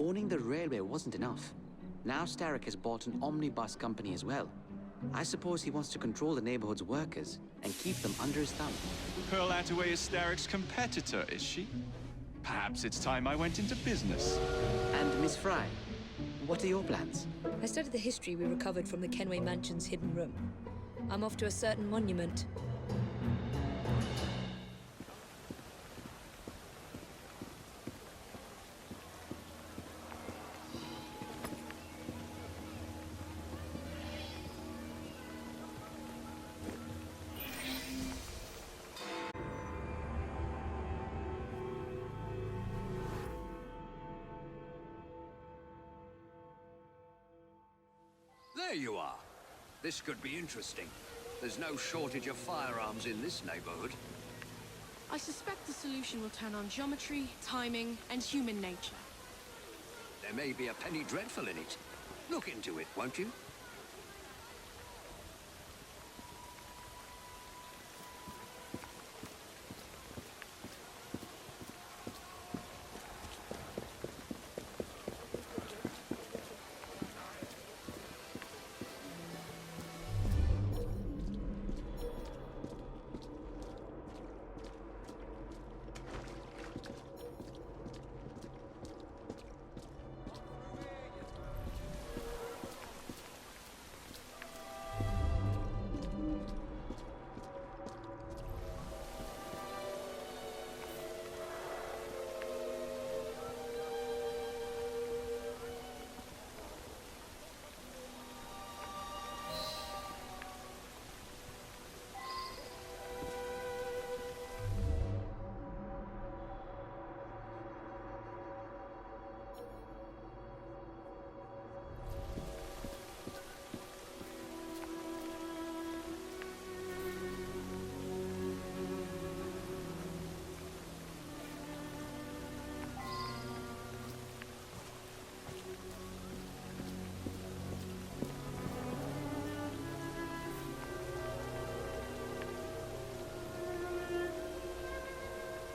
Owning the railway wasn't enough. Now Starrick has bought an omnibus company as well. I suppose he wants to control the neighborhood's workers and keep them under his thumb. Pearl Attaway is Starrick's competitor, is she? Perhaps it's time I went into business. And Miss Frye, what are your plans? I studied the history we recovered from the Kenway Mansion's hidden room. I'm off to a certain monument. There you are. This could be interesting. There's no shortage of firearms in this neighborhood. I suspect the solution will turn on geometry, timing, and human nature. There may be a penny dreadful in it. Look into it, won't you?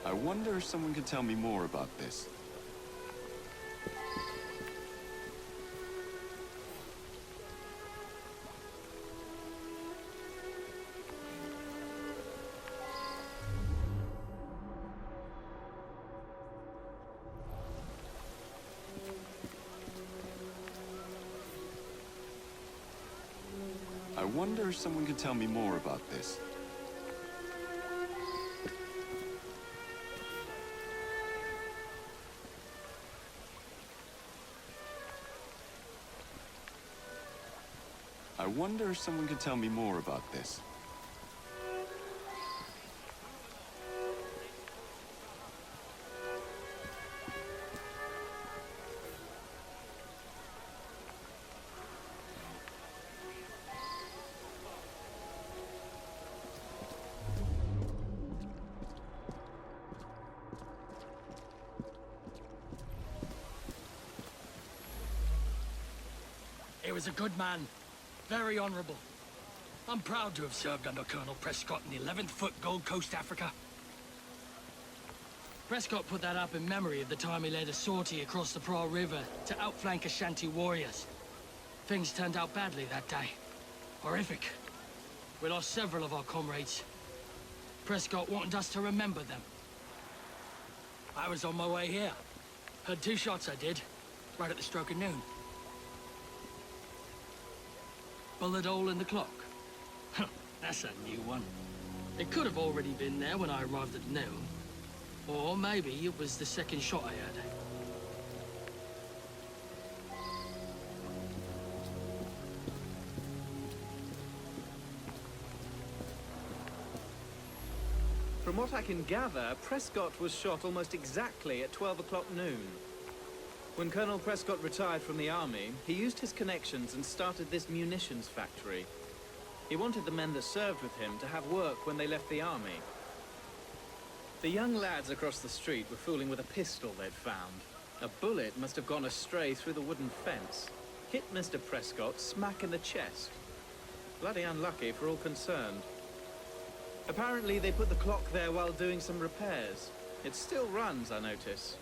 I wonder if someone could tell me more about this. I wonder if someone could tell me more about this. I wonder if someone could tell me more about this. He was a good man. Very honorable. I'm proud to have served under Colonel Prescott in the 11th Foot Gold Coast, Africa. Prescott put that up in memory of the time he led a sortie across the Pra River to outflank Ashanti warriors. Things turned out badly that day. Horrific. We lost several of our comrades. Prescott wanted us to remember them. I was on my way here. Heard 2 shots I did, right at the stroke of noon. Bullet hole in the clock. Huh, that's a new one. It could have already been there when I arrived at noon. Or maybe it was the second shot I heard. From what I can gather, Prescott was shot almost exactly at 12 o'clock noon. When Colonel Prescott retired from the army, he used his connections and started this munitions factory. He wanted the men that served with him to have work when they left the army. The young lads across the street were fooling with a pistol they'd found. A bullet must have gone astray through the wooden fence. Hit Mr. Prescott smack in the chest. Bloody unlucky for all concerned. Apparently they put the clock there while doing some repairs. It still runs, I notice.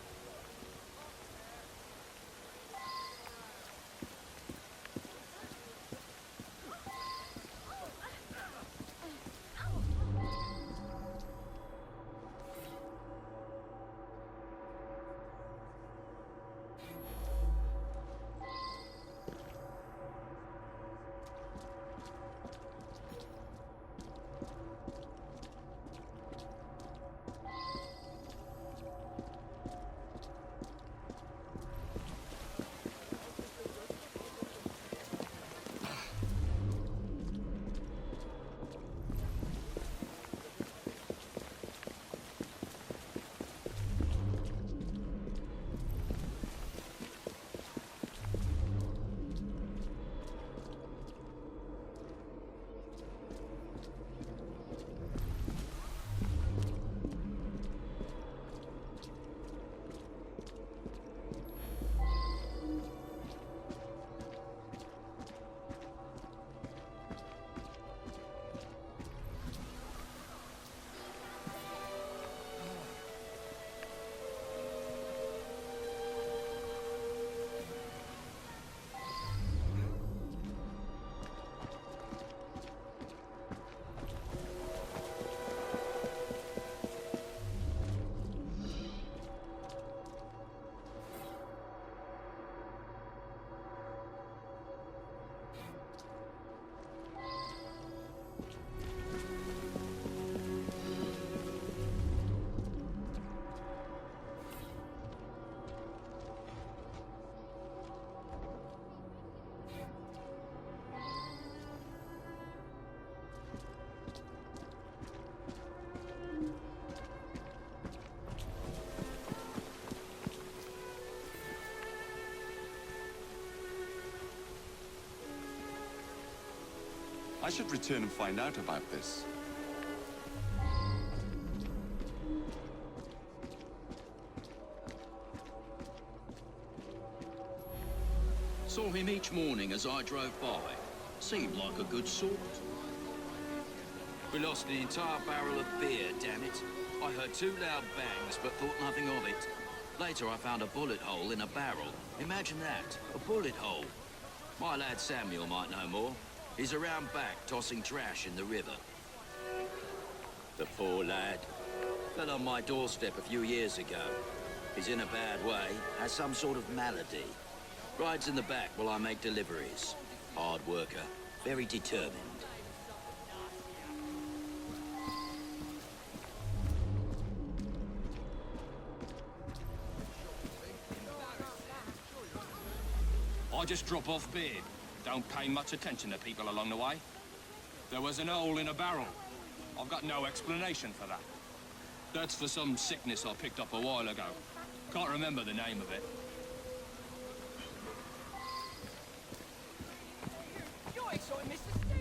I should return and find out about this. Saw him each morning as I drove by. Seemed like a good sort. We lost an entire barrel of beer, damn it. I heard 2 loud bangs, but thought nothing of it. Later, I found a bullet hole in a barrel. Imagine that, a bullet hole. My lad Samuel might know more. He's around back, tossing trash in the river. The poor lad. Fell on my doorstep a few years ago. He's in a bad way, has some sort of malady. Rides in the back while I make deliveries. Hard worker, very determined. I just drop off beer. Don't pay much attention to people along the way. There was an hole in a barrel. I've got no explanation for that. That's for some sickness I picked up a while ago. Can't remember the name of it. You're exciting, Mr. Steve!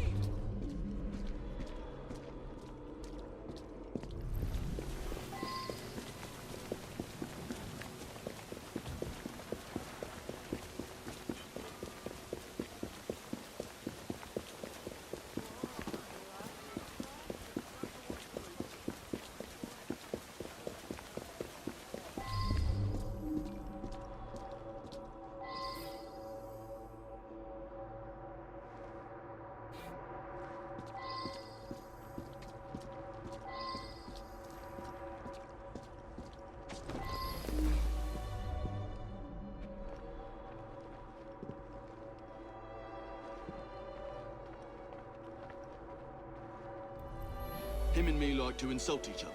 Him and me like to insult each other.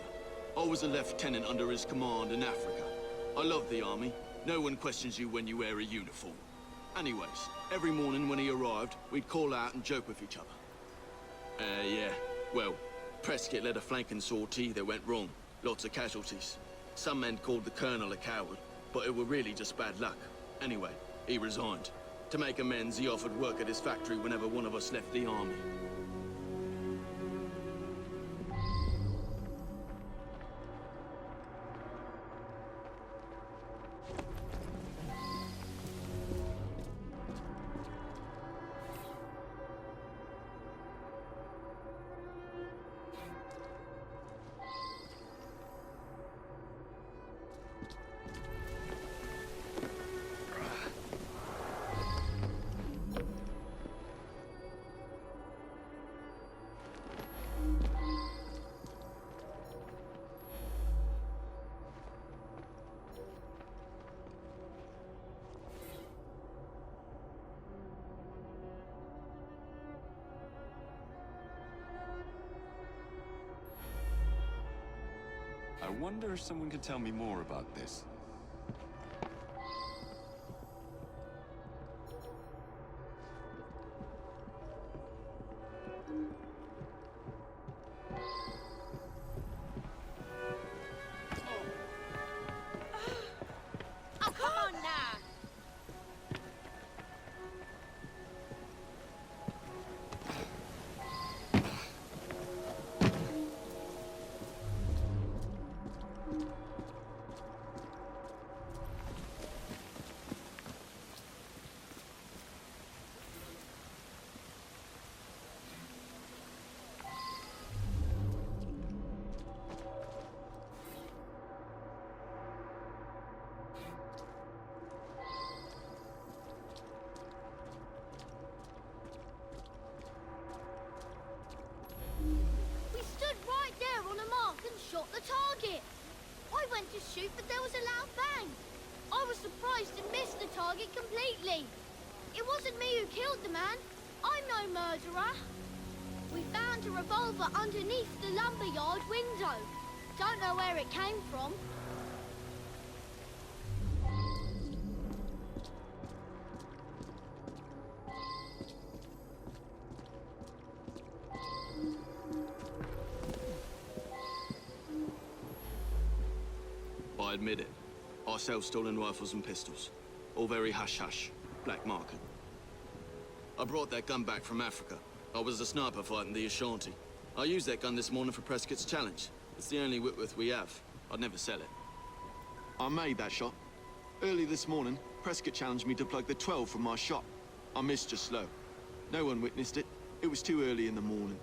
I was a lieutenant under his command in Africa. I love the army. No one questions you when you wear a uniform. Anyways, every morning when he arrived, we'd call out and joke with each other. Yeah. Well, Prescott led a flanking sortie that went wrong. Lots of casualties. Some men called the colonel a coward, but it were really just bad luck. Anyway, he resigned. To make amends, he offered work at his factory whenever one of us left the army. I wonder if someone can tell me more about this. Oh, come on now! We stood right there on a mark and shot the target. I went to shoot, but there was a loud bang. I was surprised and missed the target completely. It wasn't me who killed the man. I'm no murderer. We found a revolver underneath the lumberyard window. Don't know where it came from. I admit it. I sell stolen rifles and pistols. All very hush-hush. Black market. I brought that gun back from Africa. I was a sniper fighting the Ashanti. I used that gun this morning for Prescott's challenge. It's the only Whitworth we have. I'd never sell it. I made that shot. Early this morning, Prescott challenged me to plug the 12 from my shot. I missed just slow. No one witnessed it. It was too early in the morning.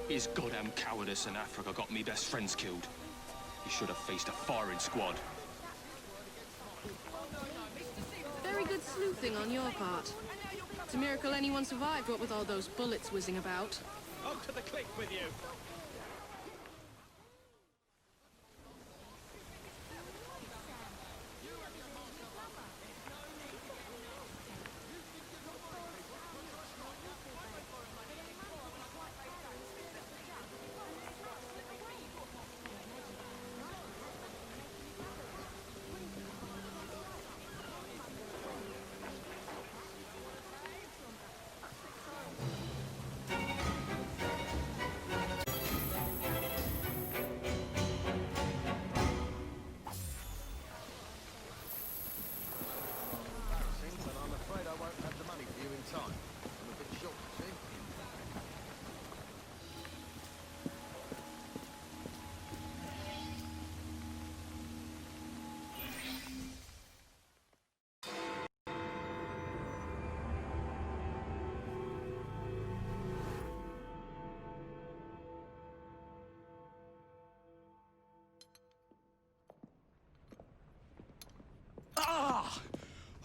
His goddamn cowardice in Africa got me best friends killed. He should have faced a firing squad. Very good sleuthing on your part. It's a miracle anyone survived, what with all those bullets whizzing about. On to the click with you.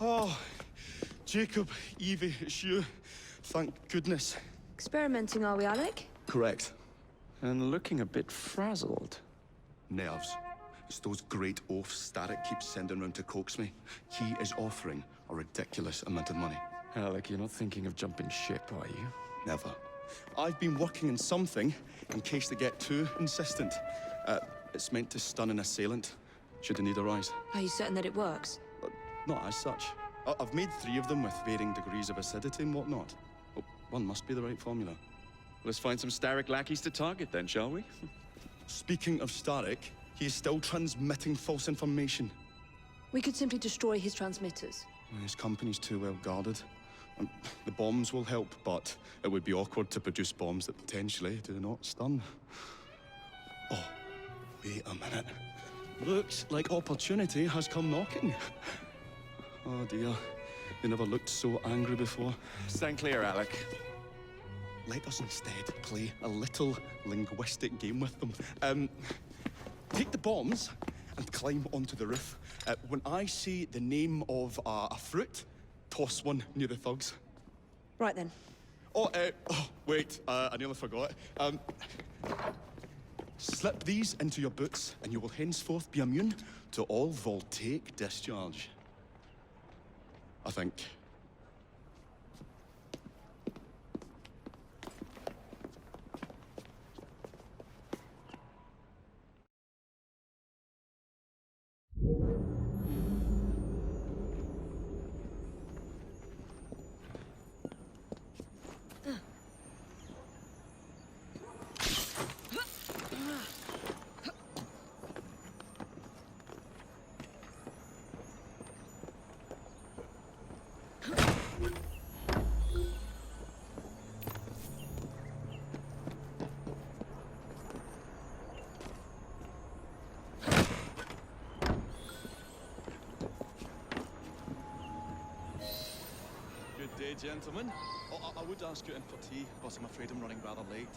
Oh, Jacob, Evie, it's you. Thank goodness. Experimenting, are we, Alec? Correct. And looking a bit frazzled. Nerves. It's those great oafs Starrick keeps sending round to coax me. He is offering a ridiculous amount of money. Alec, you're not thinking of jumping ship, are you? Never. I've been working on something in case they get too insistent. It's meant to stun an assailant, should the need arise. Are you certain that it works? Not as such. I've made 3 of them with varying degrees of acidity and whatnot. Well, one must be the right formula. Let's find some Starrick lackeys to target then, shall we? Speaking of Starrick, he is still transmitting false information. We could simply destroy his transmitters. His company's too well guarded. The bombs will help, but it would be awkward to produce bombs that potentially do not stun. Oh, wait a minute. Looks like opportunity has come knocking. Oh dear, you never looked so angry before. Stand clear, Alec. Let us instead play a little linguistic game with them. Take the bombs and climb onto the roof. When I say the name of a fruit, toss one near the thugs. Right then. Oh, wait, I nearly forgot. Slip these into your boots, and you will henceforth be immune to all voltaic discharge. I think. Good day, gentlemen. Oh, I would ask you in for tea, but I'm afraid I'm running rather late.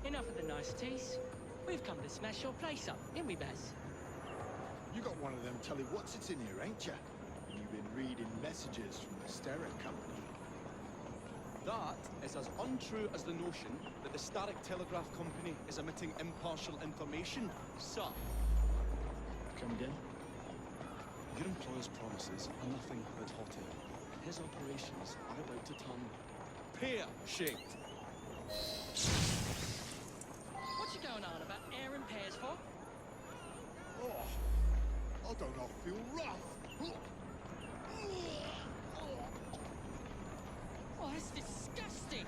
Enough of the niceties. We've come to smash your place up, ain't we, Baz? You got one of them telly what's-its in here, ain't you? You've been reading messages from the Starrick Company. That is as untrue as the notion that the Starrick Telegraph Company is emitting impartial information, sir. Come again? Your employer's promises are nothing but hot air. His operations are about to turn pear-shaped. What's you going on about air and pears for? Oh, I don't know, I feel rough. Oh, that's disgusting!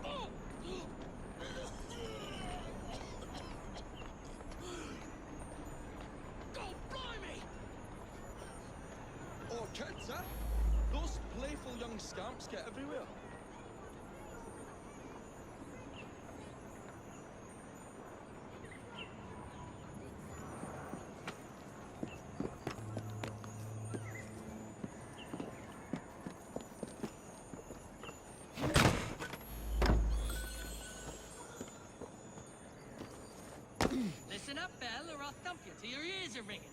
Oh! God blimey! Oh, kids, eh? Those playful young scamps get everywhere. Listen up, Belle, or I'll thump you till your ears are ringing.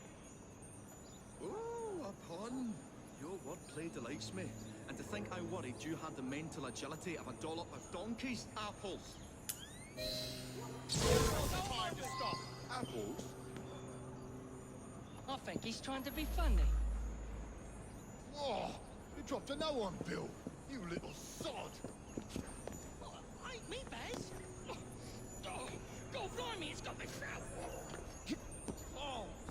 Oh, a pun. Your wordplay delights me. And to think I worried you had the mental agility of a dollop of donkey's apples. Time to stop. Apples? I think he's trying to be funny. Oh, you dropped a no on Bill. You little sod. Ain't me, Baz. Oh, God blimey, it's got me foul.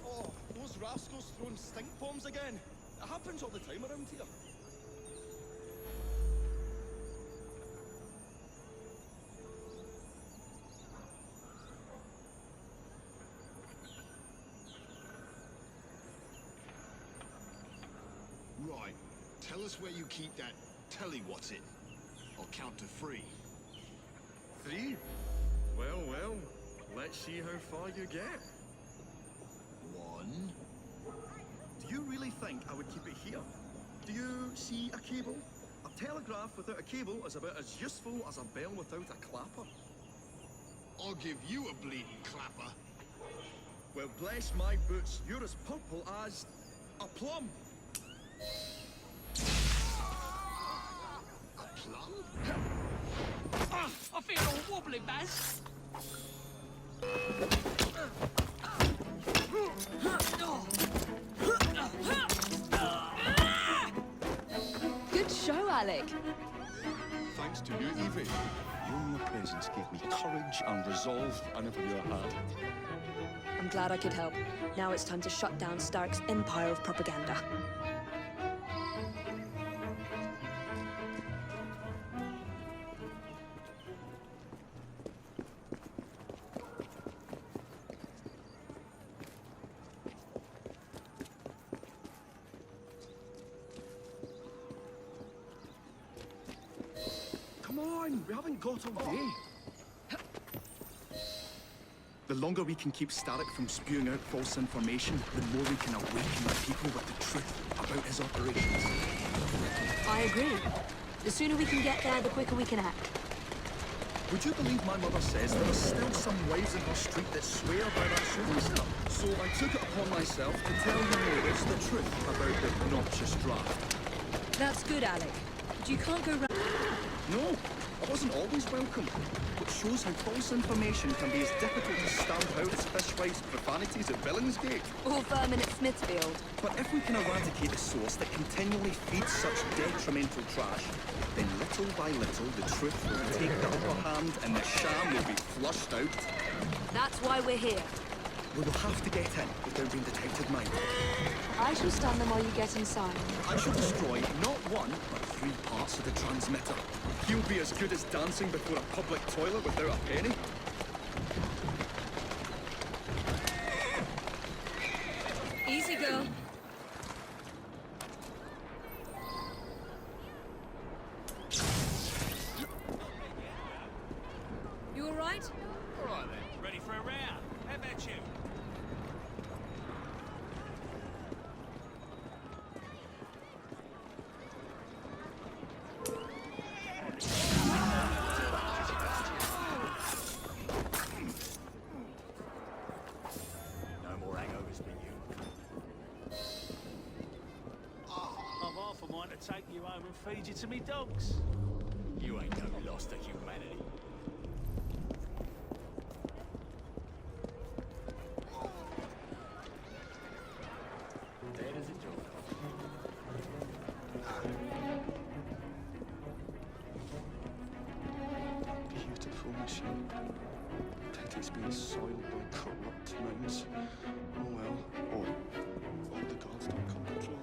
Oh, those rascals throwing stink bombs again. It happens all the time around here. Right. Tell us where you keep that telly-what's-it. I'll count to 3. 3? Well, let's see how far you get. 1. Do you really think I would keep it here? Do you see a cable? A telegraph without a cable is about as useful as a bell without a clapper. I'll give you a bleeding clapper. Well, bless my boots, you're as purple as a plum. A plum? Ah, I feel all wobbly, Baz. Good show, Alec. Thanks to you, Evie. Your mere presence gave me courage and resolve I never knew I had. I'm glad I could help. Now it's time to shut down Starrick's empire of propaganda. Come on, we haven't got all day. The longer we can keep Starrick from spewing out false information, the more we can awaken the people with the truth about his operations. I agree. The sooner we can get there, the quicker we can act. Would you believe my mother says there are still some wives in her street that swear by that shooting star? So I took it upon myself to tell you neighbours the truth about the obnoxious draft. That's good, Alec. But you can't go round... No, I wasn't always welcome. Which shows how false information can be as difficult to stamp out as fishwives' profanities at Billingsgate. Or vermin at Smithfield. But if we can eradicate the source that continually feeds such detrimental trash, then little by little the truth will take the upper hand and the sham will be flushed out. That's why we're here. We will have to get in without being detected, mate. I shall stun them while you get inside. I shall destroy not 1, but 3 parts of the transmitter. He'll be as good as dancing before a public toilet without a penny. Easy, girl. You all right? All right, then. Ready for a round? How about you? No more hangovers for you. I've half a mind to take you home and feed you to me dogs. You ain't no loss to humanity. Dead as a doorknob. Beautiful machine. Pity it's been soiled by corrupt minds. Oh well. Oh, the guards don't come patrol.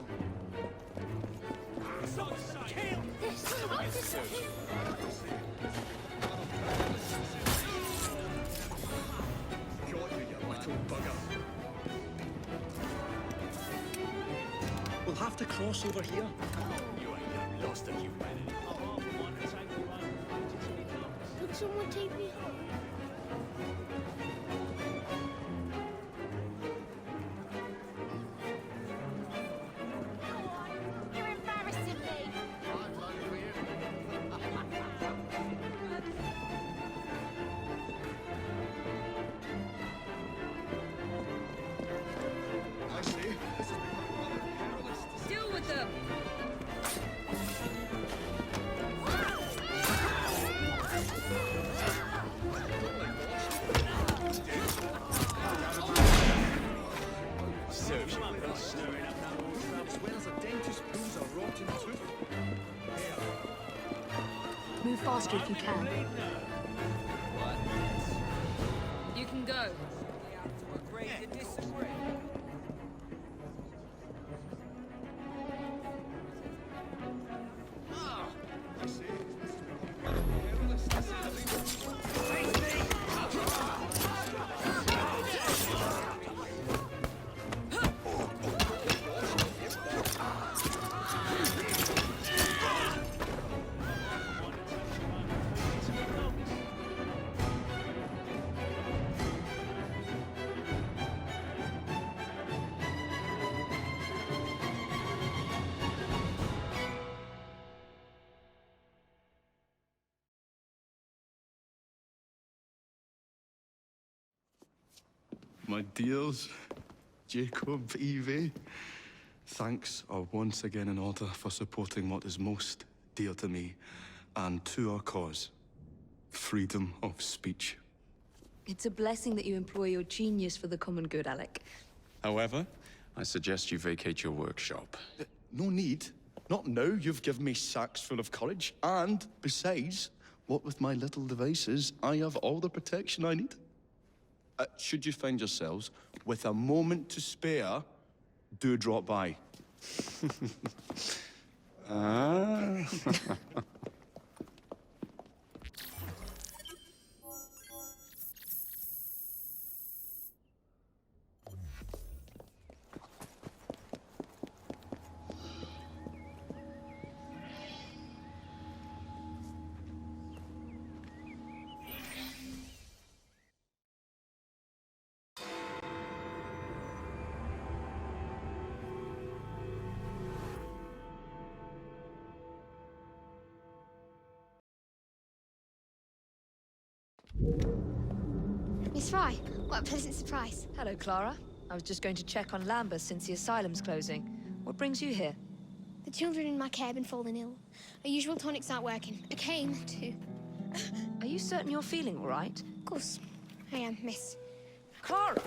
Got you, you little bugger. We'll have to cross over here. You ain't no loss to humanity. Could someone take me home? You're embarrassing me. I see. This has become rather perilous. Deal with them! Serves you right. As well as a dentist pulls a rotten tooth. Move faster if you can. You can go. I see. This has become rather perilous. My dears, Jacob, Evie, thanks are once again in order for supporting what is most dear to me and to our cause, freedom of speech. It's a blessing that you employ your genius for the common good, Alec. However, I suggest you vacate your workshop. No need. Not now you've given me sacks full of courage. And, besides, what with my little devices, I have all the protection I need. Should you find yourselves with a moment to spare, do drop by. Ah. Miss Frye, what a pleasant surprise. Hello, Clara. I was just going to check on Lambeth since the asylum's closing. What brings you here? The children in my care have been falling ill. Our usual tonics aren't working. I came to... Are you certain you're feeling all right? Of course, I am, miss. Clara!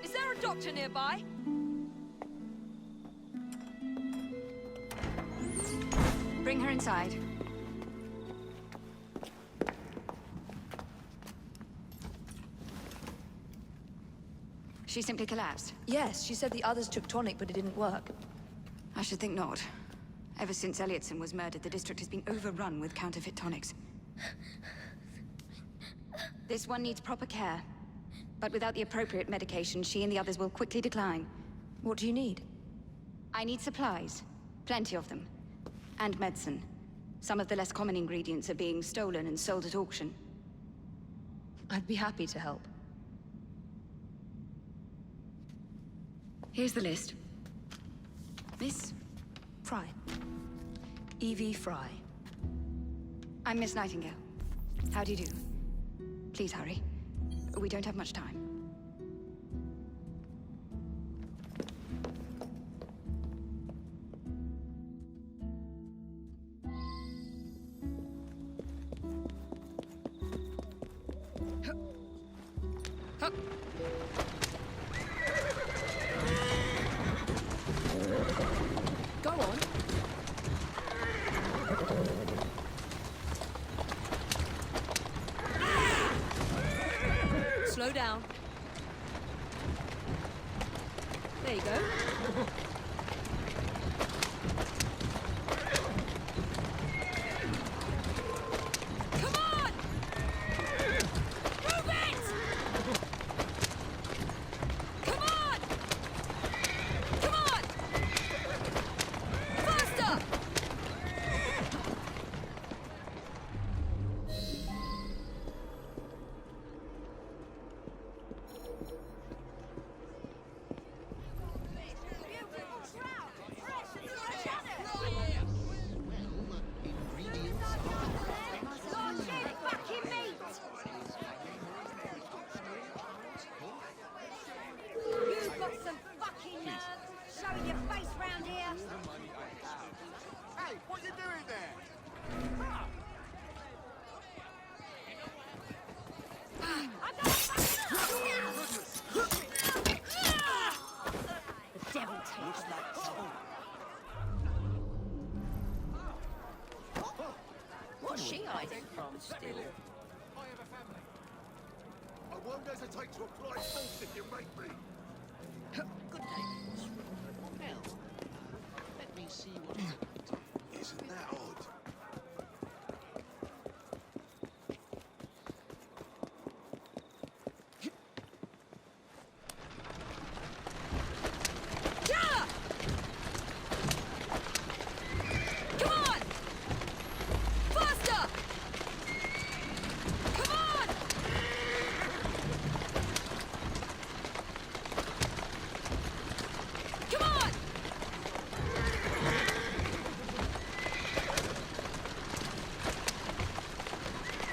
Is there a doctor nearby? Bring her inside. She simply collapsed? Yes, she said the others took tonic, but it didn't work. I should think not. Ever since Elliotson was murdered, the district has been overrun with counterfeit tonics. This one needs proper care. But without the appropriate medication, she and the others will quickly decline. What do you need? I need supplies. Plenty of them. And medicine. Some of the less common ingredients are being stolen and sold at auction. I'd be happy to help. Here's the list. Miss? Frye. Evie Frye. I'm Miss Nightingale. How do you do? Please hurry. We don't have much time. Go on. Slow down. There you go. Come on! Move it! Come on! Come on! Faster! You've got some fucking nerve showing your face round here. Hey, what you doing there? The devil takes that. What's she hiding from still? I won't hesitate to apply force if you make me. Good day. Now, let me see what isn't that odd? Come on! Faster! Come on! Come on!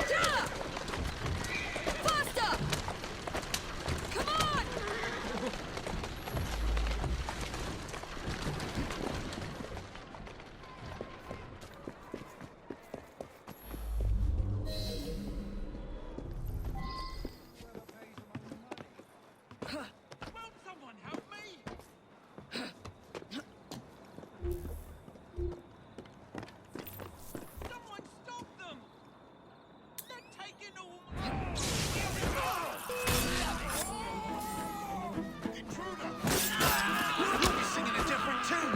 Yeah! Faster! Come on! Won't someone help me? Someone stop them! They're taking all You're singing a different tune.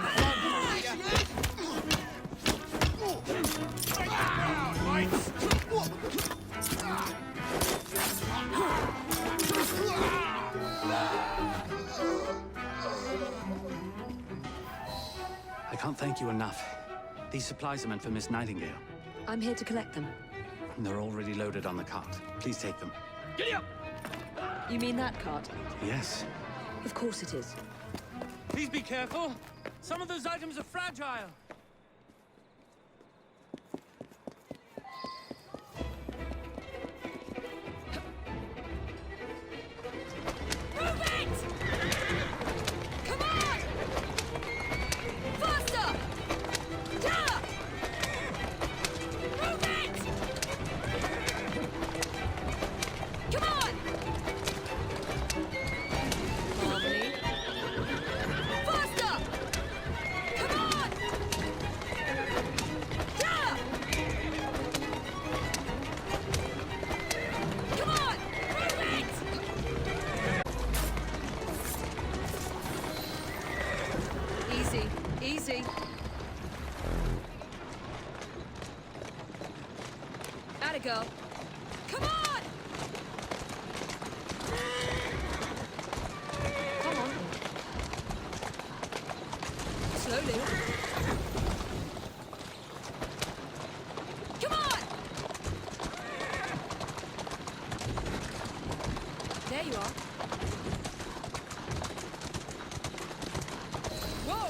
Break the ground, mates! I can't thank you enough. These supplies are meant for Miss Nightingale. I'm here to collect them. They're already loaded on the cart. Please take them. Giddy up! You mean that cart? Yes. Of course it is. Please be careful. Some of those items are fragile. Move it! Come on! Faster! Yeah! Move it! Come on! Calmly. Faster! Come on! Yeah! Come on! Move it! Easy, easy. Atta girl. Come on! Come on. Slowly. Come on! There you are. Whoa!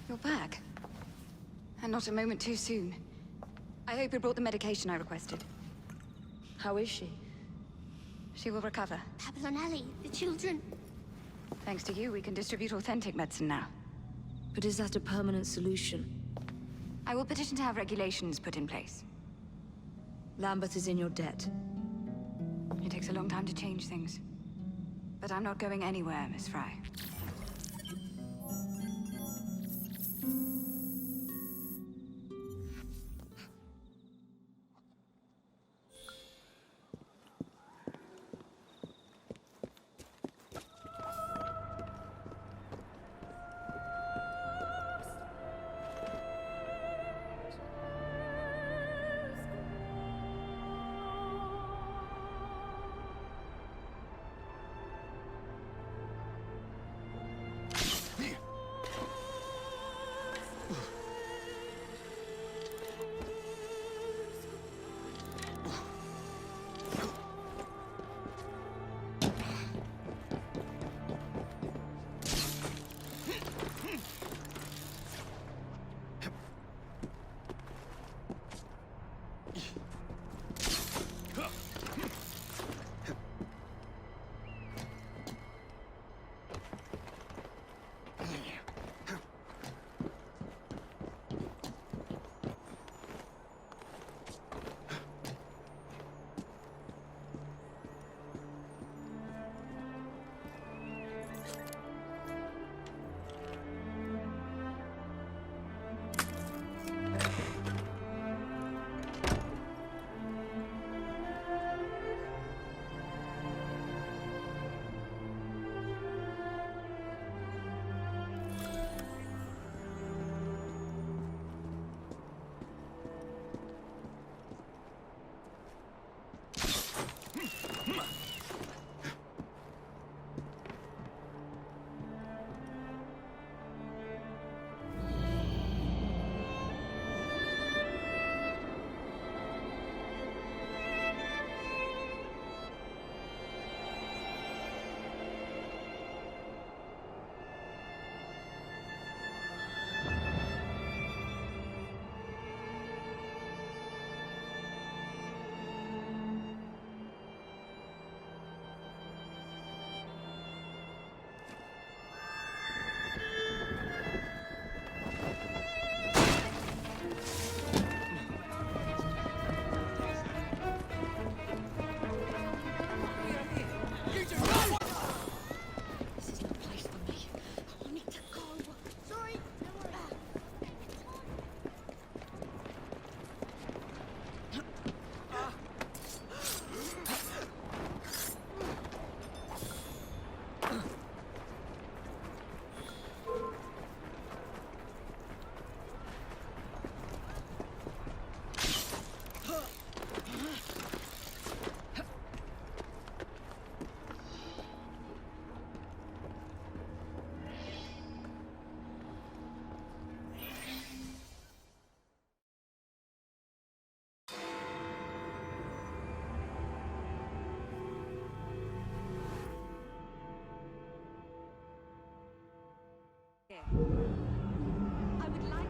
You're back. And not a moment too soon. I hope you brought the medication I requested. How is she? She will recover. Pablo and Ellie, the children. Thanks to you, we can distribute authentic medicine now. But is that a permanent solution? I will petition to have regulations put in place. Lambeth is in your debt. It takes a long time to change things. But I'm not going anywhere, Miss Frye.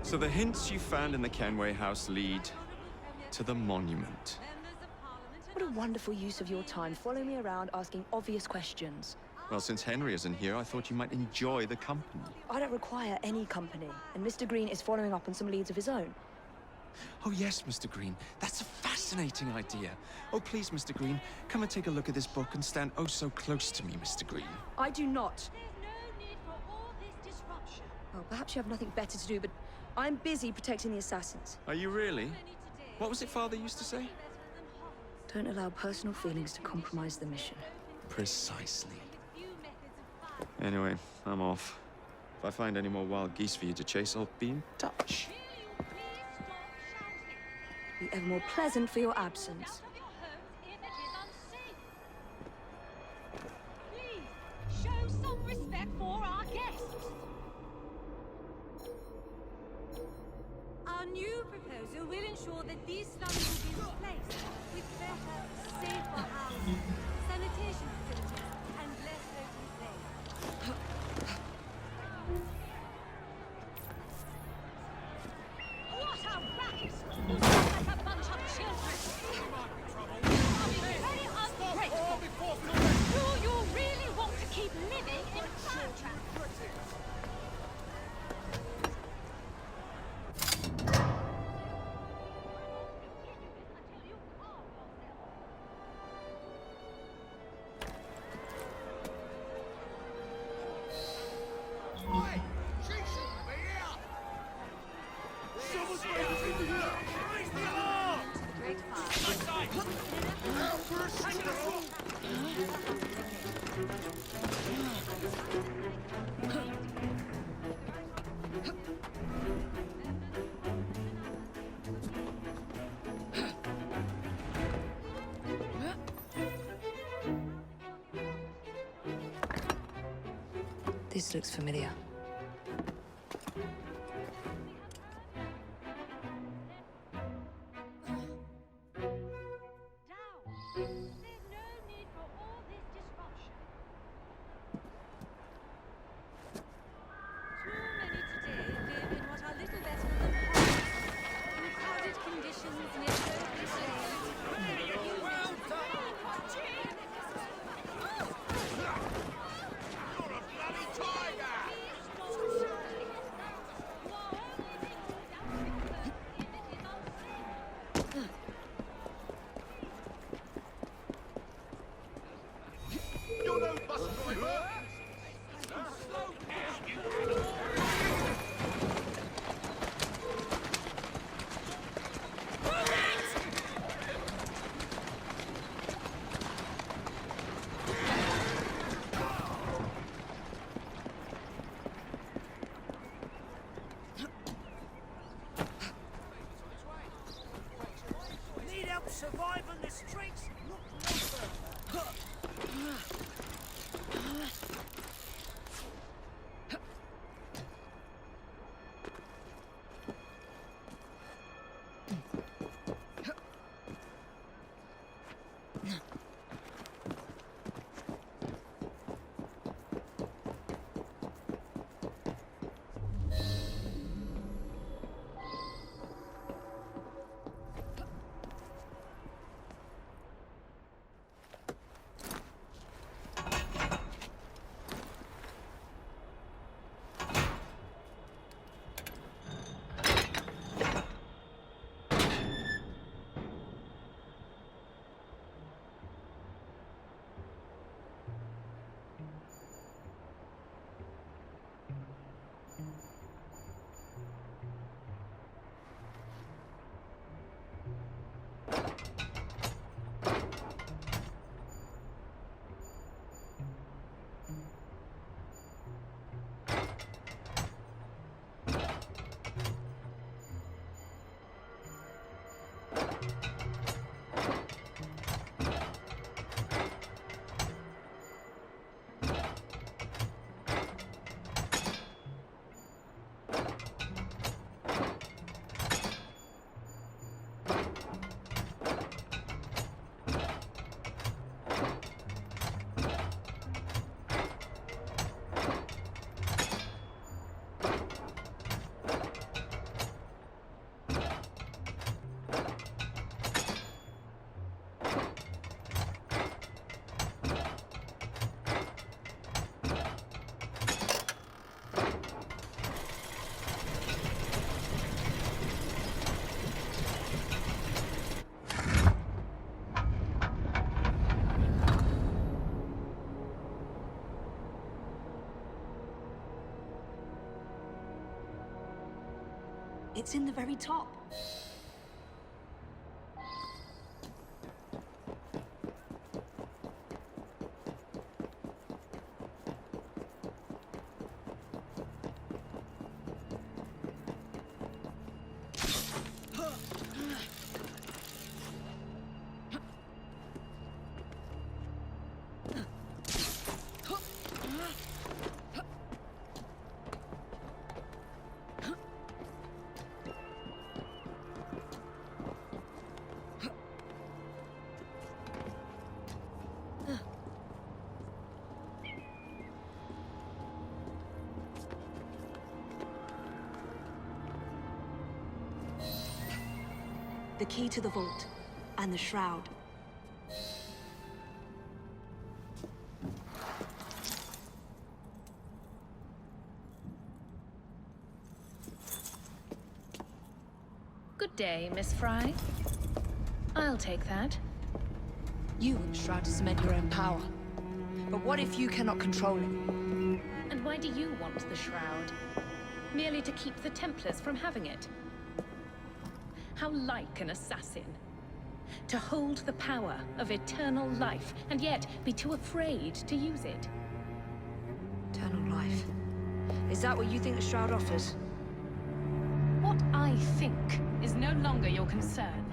So the hints you found in the Kenway house lead to the monument. What a wonderful use of your time, following me around asking obvious questions. Well, since Henry isn't here, I thought you might enjoy the company. I don't require any company, and Mr. Green is following up on some leads of his own. Oh yes, Mr. Green. That's a fascinating idea. Oh please, Mr. Green, come and take a look at this book and stand oh so close to me, Mr. Green. I do not. Well, perhaps you have nothing better to do, but I'm busy protecting the assassins. Are you really? What was it Father used to say? Don't allow personal feelings to compromise the mission. Precisely. Anyway, I'm off. If I find any more wild geese for you to chase, I'll be in touch. Be ever more pleasant for your absence. Please, show some respect for our guests. Our new proposal will ensure that these slums will be replaced with better, safer housing, sanitation facilities, and less open play. What a racket! You sound like a bunch of children! I'll be very ungrateful! Do you really want to keep living in Clanchamp? This looks familiar. Survival in the streets? Look no further. It's in the very top. The key to the vault, and the Shroud. Good day, Miss Frye. I'll take that. You want the Shroud to cement your own power. But what if you cannot control it? And why do you want the Shroud? Merely to keep the Templars from having it? How like an assassin. To hold the power of eternal life, and yet be too afraid to use it. Eternal life. Is that what you think the Shroud offers? What I think is no longer your concern.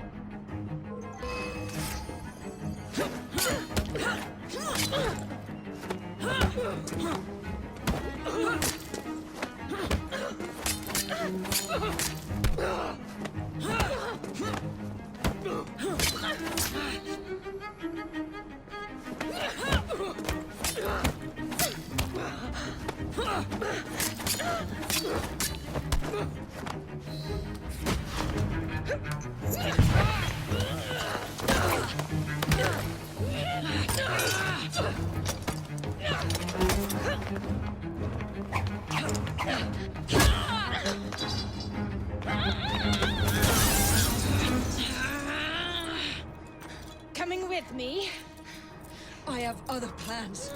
Coming with me? I have other plans.